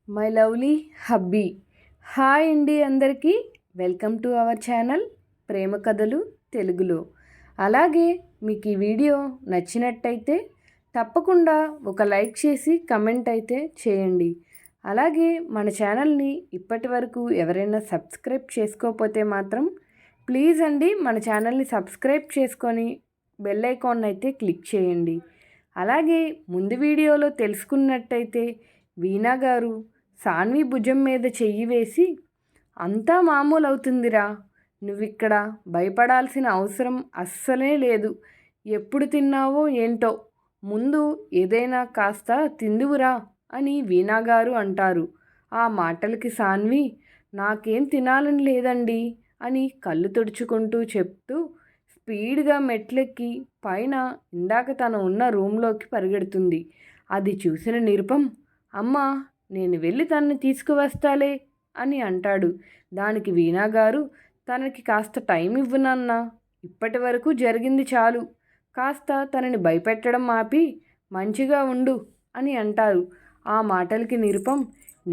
My lovely hubby. Hi అండి అందరికీ. Welcome to our channel ప్రేమ కథలు తెలుగులో. అలాగే మీకు ఈ వీడియో నచ్చినట్టయితే తప్పకుండా ఒక లైక్ చేసి కమెంట్ అయితే చేయండి. అలాగే మన ఛానల్ని ఇప్పటి వరకు ఎవరైనా సబ్స్క్రైబ్ చేసుకోకపోతే మాత్రం ప్లీజ్ అండి మన ఛానల్ని సబ్స్క్రైబ్ చేసుకొని బెల్ ఐకాన్ అయితే క్లిక్ చేయండి. అలాగే ముందు వీడియోలో తెలుసుకున్నట్టయితే వీణా గారు సాన్వి భుజం మీద చెయ్యి వేసి, అంతా మామూలు అవుతుందిరా, నువ్విక్కడ భయపడాల్సిన అవసరం అస్సలే లేదు, ఎప్పుడు తిన్నావో ఏంటో, ముందు ఏదైనా కాస్త తిందువురా అని వీణాగారు అంటారు. ఆ మాటలకి సాన్వి, నాకేం తినాలని లేదండి అని కళ్ళు తుడుచుకుంటూ చెప్తూ స్పీడ్గా మెట్లెక్కి పైన ఇందాక తను ఉన్న రూమ్లోకి పరిగెడుతుంది. అది చూసిన నిరుపం, అమ్మా నేను వెళ్ళి తనని తీసుకువస్తాలే అని అంటాడు. దానికి వీణాగారు, తనకి కాస్త టైం ఇవ్వు నాన్న, ఇప్పటి వరకు జరిగింది చాలు, కాస్త తనని భయపెట్టడం ఆపి మంచిగా ఉండు అని అంటారు. ఆ మాటలకి నిరుపం,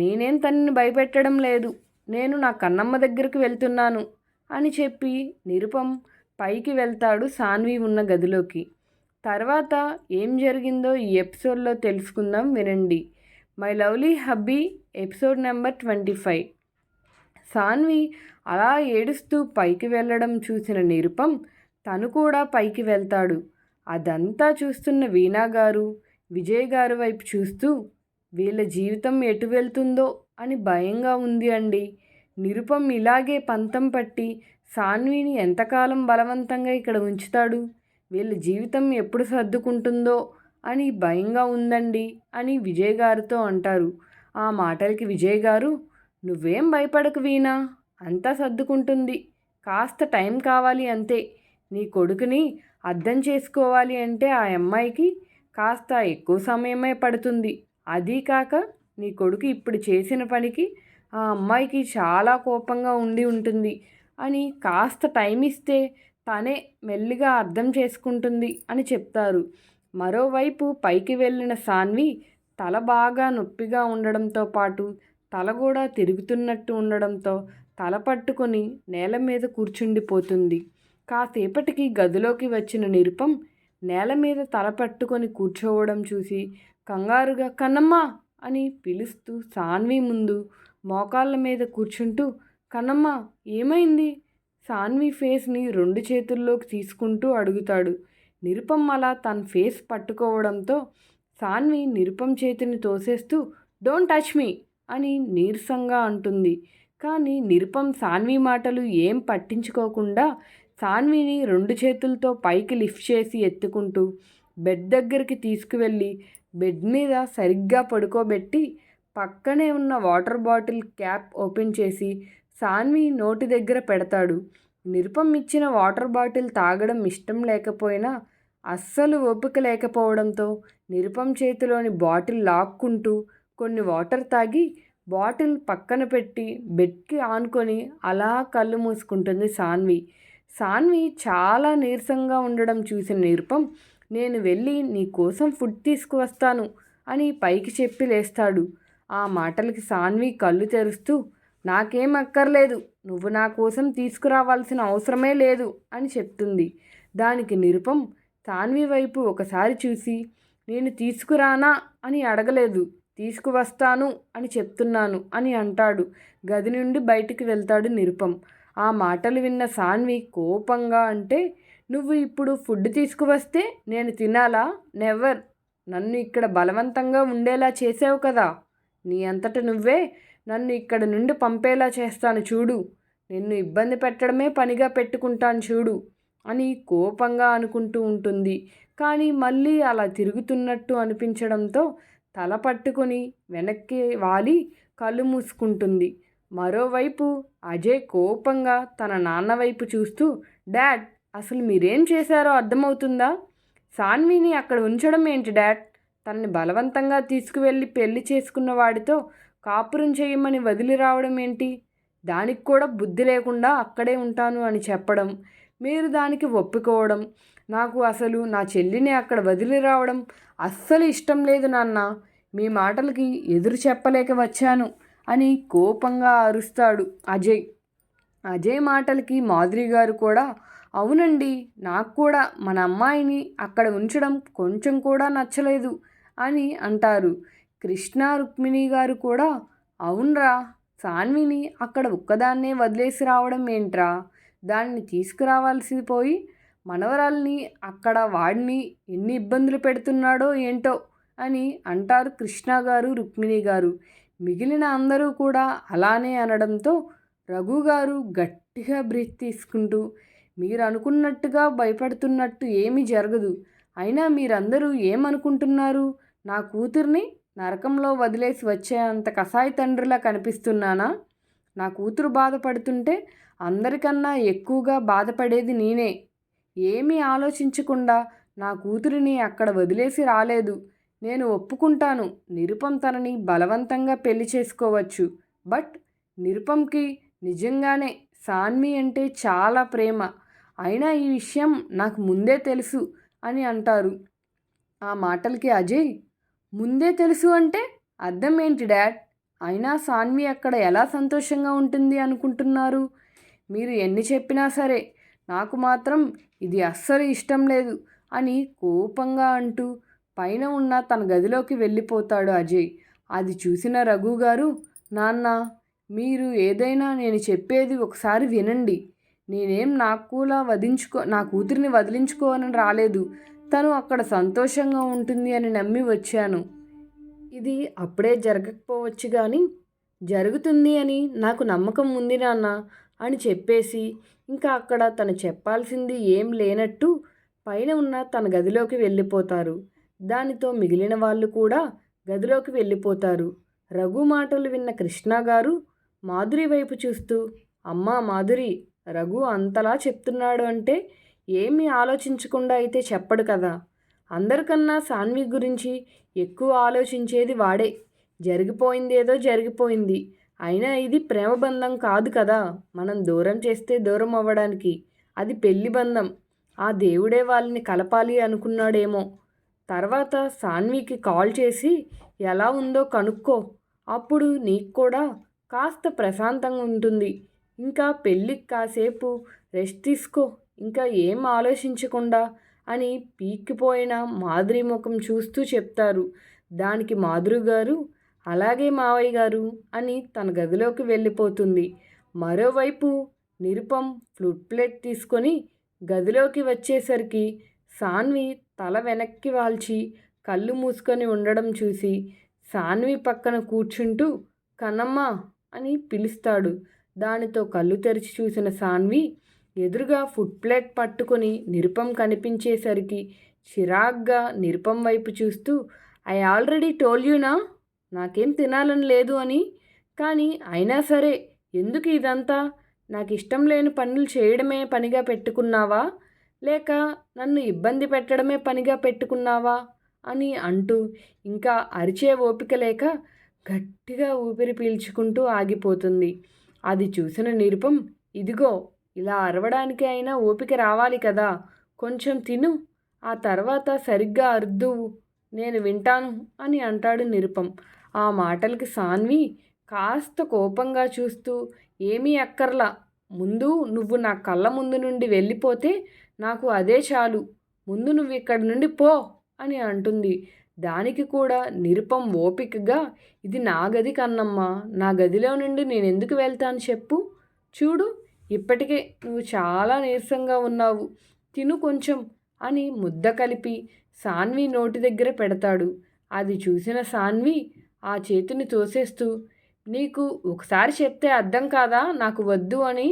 నేనేం తనని భయపెట్టడం లేదు, నేను నా కన్నమ్మ దగ్గరికి వెళ్తున్నాను అని చెప్పి నిరుపం పైకి వెళ్తాడు సాన్వి ఉన్న గదిలోకి. తర్వాత ఏం జరిగిందో ఈ ఎపిసోడ్లో తెలుసుకుందాం, వినండి. My lovely hubby episode number 25. Saanvi అలా ఏడుస్తూ పైకి వెళ్ళడం చూసిన నిరుపం తను కూడా పైకి వెళ్తాడు. అదంతా చూస్తున్న వీణా గారు విజయ్ గారు వైపు చూస్తూ, వీళ్ళ జీవితం ఎటు వెళ్తుందో అని భయంగా ఉంది అండి. నిరుపం ఇలాగే పంతం పట్టి సాన్విని ఎంతకాలం బలవంతంగా ఇక్కడ ఉంచుతాడు, వీళ్ళ జీవితం ఎప్పుడు సర్దుకుంటుందో అని భయంగా ఉందండి అని విజయ్ గారితో అంటారు. ఆ మాటలకి విజయ్ గారు, నువ్వేం భయపడకు వీణా, అంతా సర్దుకుంటుంది, కాస్త టైం కావాలి అంతే, నీ కొడుకుని అర్థం చేసుకోవాలి అంటే ఆ అమ్మాయికి కాస్త ఎక్కువ సమయమే పడుతుంది, అదీ కాక నీ కొడుకు ఇప్పుడు చేసిన పనికి ఆ అమ్మాయికి చాలా కోపంగా ఉండి ఉంటుంది అని కాస్త టైం ఇస్తే తనే మెల్లిగా అర్థం చేసుకుంటుంది అని చెప్తారు. మరోవైపు పైకి వెళ్ళిన సాన్వి తల బాగా నొప్పిగా ఉండడంతో పాటు తల కూడా తిరుగుతున్నట్టు ఉండడంతో తల పట్టుకొని నేల మీద కూర్చుండిపోతుంది. కాసేపటికి గదిలోకి వచ్చిన నిరుపం నేల మీద తల పట్టుకొని కూర్చోవడం చూసి కంగారుగా కన్నమ్మ అని పిలుస్తూ సాన్వి ముందు మోకాళ్ళ మీద కూర్చుంటూ, కన్నమ్మ ఏమైంది, సాన్వి ఫేస్ని 2 చేతుల్లోకి తీసుకుంటూ అడుగుతాడు. నిరుపం అలా తన ఫేస్ పట్టుకోవడంతో సాన్వి నిరుపం చేతిని తోసేస్తూ డోంట్ టచ్ మీ అని నీరసంగా అంటుంది. కానీ నిరుపం సాన్వి మాటలు ఏం పట్టించుకోకుండా సాన్విని 2 చేతులతో పైకి లిఫ్ట్ చేసి ఎత్తుకుంటూ బెడ్ దగ్గరికి తీసుకువెళ్ళి బెడ్ మీద సరిగ్గా పడుకోబెట్టి పక్కనే ఉన్న వాటర్ బాటిల్ క్యాప్ ఓపెన్ చేసి సాన్వి నోటి దగ్గర పెడతాడు. నిరుపం ఇచ్చిన వాటర్ బాటిల్ తాగడం ఇష్టం లేకపోయినా అస్సలు ఓపిక లేకపోవడంతో నిరుపం చేతిలోని బాటిల్ లాక్కుంటూ కొన్ని వాటర్ తాగి బాటిల్ పక్కన పెట్టి బెడ్కి ఆనుకొని అలా కళ్ళు మూసుకుంటుంది సాన్వి. సాన్వి చాలా నీరసంగా ఉండడం చూసిన నిరుపం, నేను వెళ్ళి నీ కోసం ఫుడ్ తీసుకువస్తాను అని పైకి చెప్పి లేస్తాడు. ఆ మాటలకి సాన్వి కళ్ళు తెరుస్తూ, నాకేం అక్కర్లేదు, నువ్వు నా కోసం తీసుకురావాల్సిన అవసరమే లేదు అని చెప్తుంది. దానికి నిరుపం సాన్వి వైపు ఒకసారి చూసి, నేను తీసుకురానా అని అడగలేదు, తీసుకువస్తాను అని చెప్తున్నాను అని అంటాడు. గది నుండి బయటికి వెళ్తాడు నిరుపం. ఆ మాటలు విన్న సాన్వి కోపంగా అంటే, నువ్వు ఇప్పుడు ఫుడ్ తీసుకువస్తే నేను తినాలా, నెవర్, నన్ను ఇక్కడ బలవంతంగా ఉండేలా చేసావు కదా, నీ అంతట నువ్వే నన్ను ఇక్కడ నుండి పంపేలా చేస్తాను చూడు, నిన్ను ఇబ్బంది పెట్టడమే పనిగా పెట్టుకుంటాను చూడు అని కోపంగా అనుకుంటూ ఉంటుంది. కానీ మళ్ళీ అలా తిరుగుతున్నట్టు అనిపించడంతో తల పట్టుకొని వెనక్కి వాలి కళ్ళు మూసుకుంటుంది. మరోవైపు అజయ్ కోపంగా తన నాన్న వైపు చూస్తూ, డాడ్, అసలు మీరేం చేశారో అర్థమవుతుందా, సాన్విని అక్కడ ఉంచడం ఏంటి డాడ్, తనని బలవంతంగా తీసుకువెళ్ళి పెళ్లి చేసుకున్న వాడితో కాపురం చేయమని వదిలి రావడం ఏంటి, దానికి కూడా బుద్ధి లేకుండా అక్కడే ఉంటాను అని చెప్పడం, మీరు దానికి ఒప్పుకోవడం, నాకు అసలు నా చెల్లిని అక్కడ వదిలి రావడం అస్సలు ఇష్టం లేదు నాన్న, మీ మాటలకి ఎదురు చెప్పలేక వచ్చాను అని కోపంగా అరుస్తాడు అజయ్. అజయ్ మాటలకి మాధురి గారు కూడా, అవునండి, నాకు కూడా మన అమ్మాయిని అక్కడ ఉంచడం కొంచెం కూడా నచ్చలేదు అని అంటారు. కృష్ణ రుక్మిణి గారు కూడా, అవునరా, సాన్విని అక్కడ ఒక్కదాన్నే వదిలేసి రావడం ఏంట్రా, దాన్ని తీసుకురావాల్సి పోయి మనవరాల్ని అక్కడ వాడిని ఎన్ని ఇబ్బందులు పెడుతున్నాడో ఏంటో అని అంటారు కృష్ణ గారు, రుక్మిణి గారు. మిగిలిన అందరూ కూడా అలానే అనడంతో రఘు గారు గట్టిగా బ్రీత్ తీసుకుంటూ, మీరు అనుకున్నట్టుగా భయపడుతున్నట్టు ఏమీ జరగదు. అయినా మీరందరూ ఏమనుకుంటున్నారు? నా కూతుర్ని నరకంలో వదిలేసి వచ్చే అంత కసాయి తండ్రిలా కనిపిస్తున్నానా? నా కూతురు బాధపడుతుంటే అందరికన్నా ఎక్కువగా బాధపడేది నేనే. ఏమీ ఆలోచించకుండా నా కూతురిని అక్కడ వదిలేసి రాలేదు. నేను ఒప్పుకుంటాను, నిరుపం తనని బలవంతంగా పెళ్లి చేసుకోవచ్చు. బట్ నిరుపంకి నిజంగానే సాన్వి అంటే చాలా ప్రేమ. అయినా ఈ విషయం నాకు ముందే తెలుసు అని అంటారు. ఆ మాటలకి అజయ్, ముందే తెలుసు అంటే అర్థం ఏంటి డాడ్? అయినా సాన్వి అక్కడ ఎలా సంతోషంగా ఉంటుంది అనుకుంటున్నారు? మీరు ఎన్ని చెప్పినా సరే నాకు మాత్రం ఇది అస్సలు ఇష్టం లేదు అని కోపంగా అంటూ పైన ఉన్న తన గదిలోకి వెళ్ళిపోతాడు అజయ్. అది చూసిన రఘు గారు, నాన్న, మీరు ఏదైనా నేను చెప్పేది ఒకసారి వినండి. నేనేం నా కూతురిని వదిలించుకోవాలని రాలేదు. తను అక్కడ సంతోషంగా ఉంటుంది అని నమ్మి వచ్చాను. ఇది అప్పుడే జరగకపోవచ్చు కానీ జరుగుతుంది అని నాకు నమ్మకం ఉంది నాన్న అని చెప్పేసి ఇంకా అక్కడ తను చెప్పాల్సింది ఏం లేనట్టు పైన ఉన్న తన గదిలోకి వెళ్ళిపోతారు. దానితో మిగిలిన వాళ్ళు కూడా గదిలోకి వెళ్ళిపోతారు. రఘు మాటలు విన్న కృష్ణ గారు మాధురి వైపు చూస్తూ, అమ్మా మాధురి, రఘు అంతలా చెప్తున్నాడు అంటే ఏమీ ఆలోచించకుండా అయితే చెప్పడు కదా. అందరికన్నా సాన్వి గురించి ఎక్కువ ఆలోచించేది వాడే. జరిగిపోయిందేదో జరిగిపోయింది. అయినా ఇది ప్రేమ బంధం కాదు కదా, మనం దూరం చేస్తే దూరం అవ్వడానికి. అది పెళ్లి బంధం. ఆ దేవుడే వాళ్ళని కలపాలి అనుకున్నాడేమో. తర్వాత సాన్వికి కాల్ చేసి ఎలా ఉందో కనుక్కో. అప్పుడు నీకు కూడా కాస్త ప్రశాంతంగా ఉంటుంది. ఇంకా పెళ్ళికి కాసేపు రెస్ట్ తీసుకో, ఇంకా ఏం ఆలోచించకుండా అని పీక్కిపోయిన మాధురి ముఖం చూస్తూ చెప్తారు. దానికి మాధురి గారు, అలాగే మావయ్య గారు అని తన గదిలోకి వెళ్ళిపోతుంది. మరోవైపు నిరుపం ఫ్రూట్ ప్లేట్ తీసుకొని గదిలోకి వచ్చేసరికి సాన్వి తల వెనక్కి వాల్చి కళ్ళు మూసుకొని ఉండడం చూసి సాన్వి పక్కన కూర్చుంటూ కన్నమ్మ అని పిలుస్తాడు. దానితో కళ్ళు తెరిచి చూసిన సాన్వి ఎదురుగా ఫుడ్ ప్లేట్ పట్టుకొని నిరుపం కనిపించేసరికి చిరాగ్గా నిరుపం వైపు చూస్తూ, ఐ ఆల్రెడీ టోల్ యూనా, నాకేం తినాలని లేదు అని. కానీ అయినా సరే ఎందుకు ఇదంతా? నాకు ఇష్టం లేని పనులు చేయడమే పనిగా పెట్టుకున్నావా, లేక నన్ను ఇబ్బంది పెట్టడమే పనిగా పెట్టుకున్నావా అని అంటూ ఇంకా అరిచే ఓపిక లేక గట్టిగా ఊపిరి పీల్చుకుంటూ ఆగిపోతుంది. అది చూసిన నిరుపం, ఇదిగో ఇలా అరవడానికి అయినా ఓపిక రావాలి కదా, కొంచెం తిను, ఆ తర్వాత సరిగ్గా అర్దువు, నేను వింటాను అని అంటాడు నిరుపం. ఆ మాటలకి సాన్వి కాస్త కోపంగా చూస్తూ, ఏమీ అక్కర్లా, ముందు నువ్వు నా కళ్ళ ముందు నుండి వెళ్ళిపోతే నాకు అదే చాలు, ముందు నువ్వు ఇక్కడి నుండి పో అని అంటుంది. దానికి కూడా నిరుపం ఓపికగా, ఇది నా గది కన్నమ్మ, నా గదిలో నుండి నేను ఎందుకు వెళ్తాను చెప్పు, చూడు ఇప్పటికే నువ్వు చాలా నీరసంగా ఉన్నావు, తిను కొంచెం అని ముద్ద కలిపి సాన్వి నోటి దగ్గర పెడతాడు. అది చూసిన సాన్వి ఆ చేతిని తోసేస్తూ, నీకు ఒకసారి చెప్తే అర్థం కాదా, నాకు వద్దు అని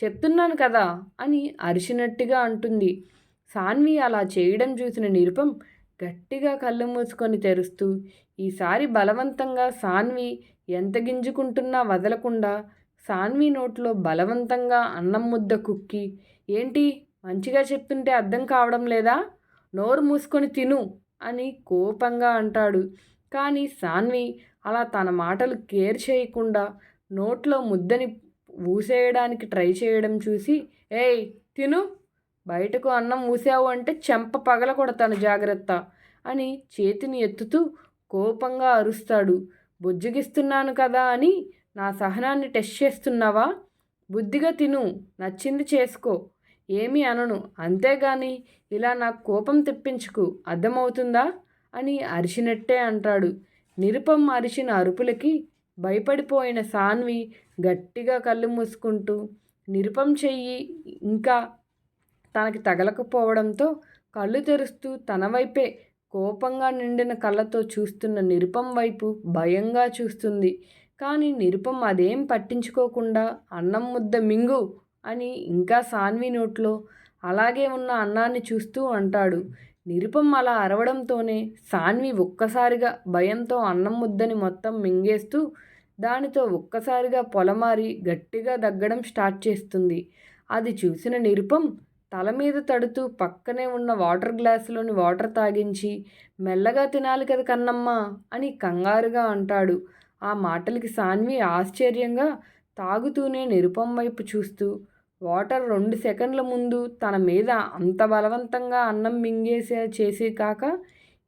చెప్తున్నాను కదా అని అరిచినట్టుగా అంటుంది. సాన్వి అలా చేయడం చూసిన నిరుపం గట్టిగా కళ్ళు మూసుకొని తెరుస్తూ ఈసారి బలవంతంగా సాన్వి ఎంత గింజుకుంటున్నా వదలకుండా సాన్వి నోట్లో బలవంతంగా అన్నం ముద్ద కుక్కి, ఏంటి మంచిగా చెప్తుంటే అర్థం కావడం లేదా, నోరు మూసుకొని తిను అని కోపంగా అంటాడు. కానీ సాన్వి అలా తన మాటలు కేర్ చేయకుండా నోట్లో ముద్దని ఊసేయడానికి ట్రై చేయడం చూసి, ఏయ్ తిను, బయటకు అన్నం ఊసావు అంటే చెంప పగల కొడతాను జాగ్రత్త అని చేతిని ఎత్తుతూ కోపంగా అరుస్తాడు. బుజ్జగిస్తున్నాను కదా అని నా సహనాన్ని టెస్ట్ చేస్తున్నావా? బుద్ధిగా తిను, నచ్చింది చేసుకో, ఏమీ అనను, అంతేగాని ఇలా నాకు కోపం తెప్పించుకు, అర్థమవుతుందా అని అరిచినట్టే అంటాడు. నిరుపం అరిచిన అరుపులకి భయపడిపోయిన సాన్వి గట్టిగా కళ్ళు మూసుకుంటూ నిరుపం చెయ్యి ఇంకా తనకి తగలకపోవడంతో కళ్ళు తెరుస్తూ తన వైపే కోపంగా నిండిన కళ్ళతో చూస్తున్న నిరుపం వైపు భయంగా చూస్తుంది. కానీ నిరుపం అదేం పట్టించుకోకుండా అన్నం ముద్ద మింగు అని ఇంకా సాన్వి నోట్లో అలాగే ఉన్న అన్నాన్ని చూస్తూ అంటాడు. నిరుపం అలా అరవడంతోనే సాన్వి ఒక్కసారిగా భయంతో అన్నం ముద్దని మొత్తం మింగేస్తూ దానితో ఒక్కసారిగా పొలమారి గట్టిగా దగ్గడం స్టార్ట్ చేస్తుంది. అది చూసిన నిరుపం తల మీద తడుతూ పక్కనే ఉన్న వాటర్ గ్లాసులోని వాటర్ తాగించి మెల్లగా తినాలి కదా కన్నమ్మ అని కంగారుగా అంటాడు. ఆ మాటలకి సాన్వి ఆశ్చర్యంగా తాగుతూనే నిరుపం వైపు చూస్తూ వాటర్ 2 సెకండ్ల ముందు తన మీద అంత బలవంతంగా అన్నం చేసి కాక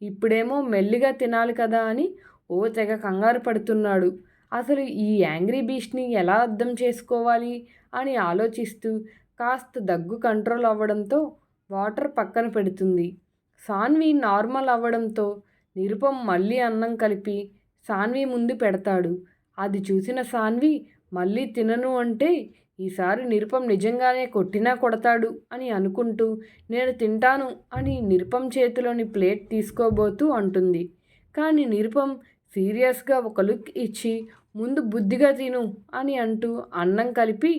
ఇప్పుడేమో మెల్లిగా తినాలి కదా అని ఓ తెగ కంగారు పడుతున్నాడు. అసలు ఈ యాంగ్రీ బీస్ట్ని ఎలా అర్థం చేసుకోవాలి అని ఆలోచిస్తూ కాస్త దగ్గు కంట్రోల్ అవ్వడంతో వాటర్ పక్కన పెడుతుంది. సాన్వి నార్మల్ అవ్వడంతో నిరుపం మళ్ళీ అన్నం కలిపి సాన్వి ముందు పెడతాడు. అది చూసిన సాన్వి మళ్ళీ తినను అంటే ఈసారి నిరుపం నిజంగానే కొట్టినా కొడతాడు అని అనుకుంటూ నేను తింటాను అని నిరుపం చేతిలోని ప్లేట్ తీసుకోబోతూ అంటుంది. కానీ నిరుపం సీరియస్గా ఒక లుక్ ఇచ్చి ముందు బుద్ధిగా తిను అని అంటూ అన్నం కలిపి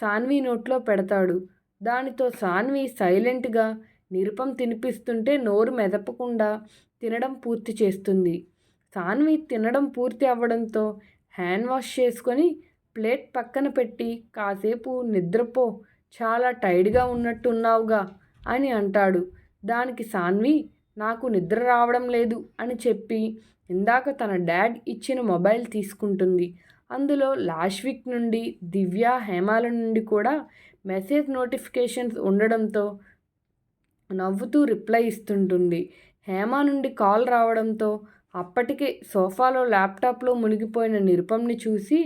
సాన్వి నోట్లో పెడతాడు. దానితో సాన్వి సైలెంట్గా నిరుపం తినిపిస్తుంటే నోరు మెదపకుండా తినడం పూర్తి చేస్తుంది. సాన్వి తినడం పూర్తి అవ్వడంతో హ్యాండ్ వాష్ చేసుకొని ప్లేట్ పక్కన పెట్టి కాసేపు నిద్రపో, చాలా టైర్డ్గా ఉన్నట్టున్నావుగా అని అంటాడు. దానికి సాన్వి నాకు నిద్ర రావడం లేదు అని చెప్పి ఇందాక తన డాడ్ ఇచ్చిన మొబైల్ తీసుకుంటుంది. అందులో లాస్ట్ వీక్ నుండి దివ్య, హేమాల నుండి కూడా మెసేజ్ నోటిఫికేషన్స్ ఉండడంతో నవ్వుతూ రిప్లై ఇస్తుంటుంది. హేమ నుండి కాల్ రావడంతో అప్పటికే సోఫాలో ల్యాప్టాప్లో మునిగిపోయిన నిరుపంని చూసి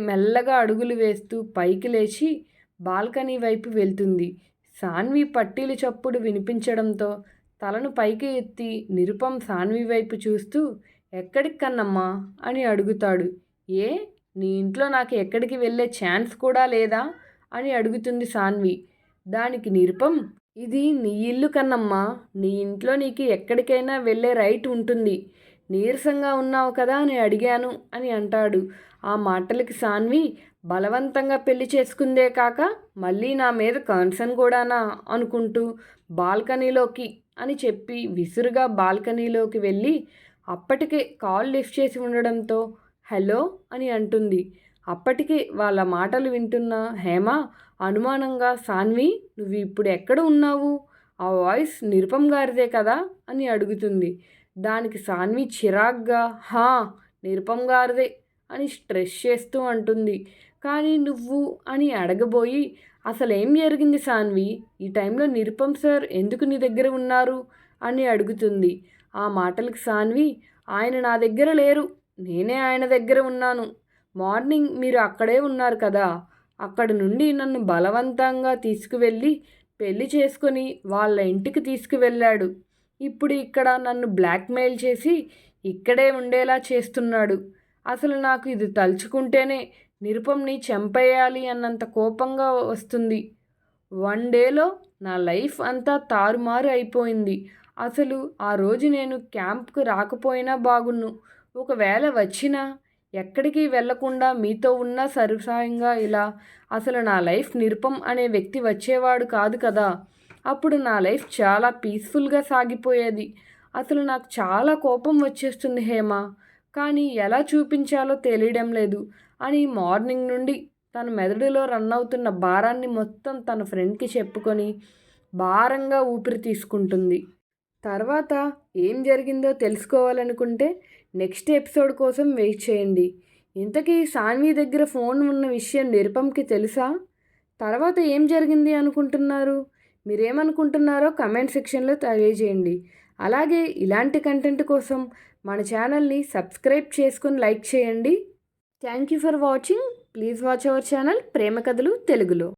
మెల్లగా అడుగులు వేస్తూ పైకి లేచి బాల్కనీ వైపు వెళ్తుంది. సాన్వి పట్టీలు చప్పుడు వినిపించడంతో తలను పైకి ఎత్తి నిరుపం సాన్వి వైపు చూస్తూ ఎక్కడికి కన్నమ్మా అని అడుగుతాడు. ఏ నీ ఇంట్లో నాకు ఎక్కడికి వెళ్ళే ఛాన్స్ కూడా లేదా అని అడుగుతుంది సాన్వి. దానికి నిరుపం ఇది నీ ఇల్లు కన్నమ్మా, నీ ఇంట్లో నీకు ఎక్కడికైనా వెళ్ళే రైట్ ఉంటుంది, నీరసంగా ఉన్నావు కదా అని అడిగాను అని అంటాడు. ఆ మాటలకి సాన్వి బలవంతంగా పెళ్లి చేసుకుందే కాక మళ్ళీ నా మీద కన్సర్న్ కూడానా అనుకుంటూ బాల్కనీలోకి అని చెప్పి విసురుగా బాల్కనీలోకి వెళ్ళి అప్పటికే కాల్ లిఫ్ట్ చేసి ఉండడంతో హలో అని అంటుంది. అప్పటికే వాళ్ళ మాటలు వింటున్న హేమ అనుమానంగా సాన్వి నువ్వు ఇప్పుడు ఎక్కడ ఉన్నావు, ఆ వాయిస్ నిరుపం గారిదే కదా అని అడుగుతుంది. దానికి సాన్వి చిరాగ్గా హా నిరుపం గారిదే అని స్ట్రెస్ చేస్తూ అంటుంది. కానీ నువ్వు అని అడగబోయి అసలు ఏం జరిగింది సాన్వి, ఈ టైంలో నిరుపం సార్ ఎందుకు నీ దగ్గర ఉన్నారు అని అడుగుతుంది. ఆ మాటలకు సాన్వి ఆయన నా దగ్గర లేరు, నేనే ఆయన దగ్గర ఉన్నాను. మార్నింగ్ మీరు అక్కడే ఉన్నారు కదా, అక్కడి నుండి నన్ను బలవంతంగా తీసుకువెళ్ళి పెళ్లి చేసుకొని వాళ్ళ ఇంటికి తీసుకువెళ్ళాడు. ఇప్పుడు ఇక్కడ నన్ను బ్లాక్మెయిల్ చేసి ఇక్కడే ఉండేలా చేస్తున్నాడు. అసలు నాకు ఇది తలుచుకుంటేనే నిరుపంని చంపేయాలి అన్నంత కోపంగా వస్తుంది. 1 డేలో నా లైఫ్ అంతా తారుమారు అయిపోయింది. అసలు ఆ రోజు నేను క్యాంప్కు రాకపోయినా బాగున్ను, ఒకవేళ వచ్చినా ఎక్కడికి వెళ్లకుండా మీతో ఉన్నా సరిసాయంగా ఇలా అసలు నా లైఫ్ నిరుపం అనే వ్యక్తి వచ్చేవాడు కాదు కదా. అప్పుడు నా లైఫ్ చాలా పీస్ఫుల్గా సాగిపోయేది. అసలు నాకు చాలా కోపం వచ్చేస్తుంది హేమ, కానీ ఎలా చూపించాలో తెలియడం లేదు అని మార్నింగ్ నుండి తన మెదడులో రన్ అవుతున్న భారాన్ని మొత్తం తన ఫ్రెండ్కి చెప్పుకొని భారంగా ఊపిరి తీసుకుంటుంది. తర్వాత ఏం జరిగిందో తెలుసుకోవాలనుకుంటే నెక్స్ట్ ఎపిసోడ్ కోసం వెయిట్ చేయండి. ఇంతకీ సాన్వి దగ్గర ఫోన్ ఉన్న విషయం నిరుపంకి తెలుసా? తర్వాత ఏం జరిగింది అనుకుంటున్నారు? మీరేమనుకుంటున్నారో కమెంట్ సెక్షన్లో తెలియజేయండి. అలాగే ఇలాంటి కంటెంట్ కోసం మన ఛానల్ని సబ్స్క్రైబ్ చేసుకుని లైక్ చేయండి. Thank you for watching. Please watch our channel ప్రేమ కథలు తెలుగులో.